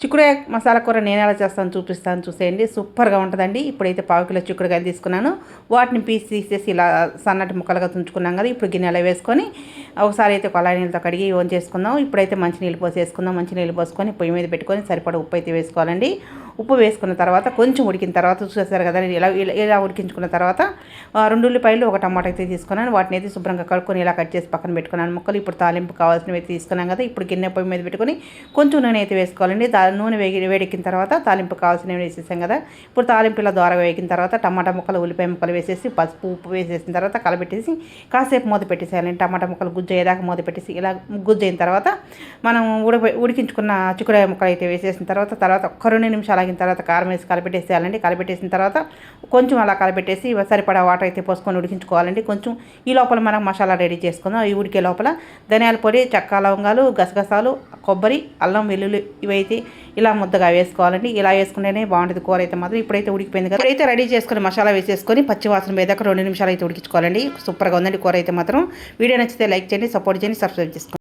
చిక్కుడుకాయ మసాలా కూర నేను ఎలా చేస్తాను చూపిస్తాను చూసేయండి. సూపర్గా ఉంటుందండి. ఇప్పుడైతే పావు కిలో చిక్కుడుకాయలు తీసుకున్నాను. వాటిని తీసేసి ఇలా సన్నటి ముక్కలుగా తుంచుకున్నాం కదా. ఇప్పుడు గిన్నెలో వేసుకొని ఒకసారి అయితే కొలాయి నీళ్ళతో కడిగి ఓన్ చేసుకుందాం. ఇప్పుడైతే మంచినీళ్ళు పోసేసుకుందాం. మంచినీళ్ళు పోసుకొని పొయ్యి మీద పెట్టుకొని సరిపడా ఉప్పు అయితే వేసుకోవాలండి. ఉప్పు వేసుకున్న తర్వాత కొంచెం ఉడికిన తర్వాత చూసేసారు కదా, ఇలా ఉడికించుకున్న తర్వాత 2 ఉల్లిపాయలు 1 టమాటా అయితే తీసుకున్నాను. వాటిని అయితే శుభ్రంగా కడుక్కొని ఇలా కట్ చేసి పక్కన పెట్టుకున్నాను ముక్కలు. ఇప్పుడు తాలింపు కావాల్సినవి అయితే తీసుకున్నాం కదా. ఇప్పుడు గిన్నె పొయ్యి మీద పెట్టుకొని కొంచెం నూనె అయితే వేసుకోవాలండి. నూనె వేడెక్కిన తర్వాత తాలింపు కావాల్సినవి వేసేసాం కదా. ఇప్పుడు తాలింపు ఇలా దోరగా వేగిన తర్వాత టమాటా ముక్కలు ఉల్లిపాయ ముక్కలు వేసేసి పసుపు ఉప్పు వేసేసిన తర్వాత కలబెట్టేసి కాసేపు మూత పెట్టేసేయాలండి. టమాటా ముక్కలు గుజ్జు అయ్యేదాకా మూత పెట్టేసి ఇలా గుజ్జు అయిన తర్వాత మనం ఉడికించుకున్న చిక్కుడుకాయ ముక్కలు అయితే వేసేసిన తర్వాత ఒక్క 2 నిమిషాలు ఆగిన తర్వాత కారం వేసి కలపెట్టేసేయాలండి. కలపెట్టేసిన తర్వాత కొంచెం అలా కలపెట్టేసి సరిపడా వాటర్ అయితే పోసుకొని ఉడికించుకోవాలండి. కొంచెం ఈ లోపల మనం మసాలా రెడీ చేసుకుందాం. ఈ ఉడికే లోపల ధనియాల పొడి, చెక్క, లవంగాలు, గసగసాలు, కొబ్బరి, అల్లం వెల్లుల్లి ఇవైతే ఇలా ముద్దగా వేసుకోవాలండి. ఇలా వేసుకుంటేనే బాగుంటుంది కూర అయితే మాత్రం. ఇప్పుడైతే ఉడికిపోయింది కదా. ఇప్పుడైతే రెడీ చేసుకుని మసాలా వేసేసుకొని పచ్చివాసన పోయేదాకా 2 నిమిషాలు అయితే ఉడికించుకోవాలండి. సూపర్గా ఉందండి కూర అయితే మాత్రం. వీడియో నచ్చితే లైక్ చేయండి, సపోర్ట్ చేయండి, సబ్స్క్రైబ్ చేసుకోండి.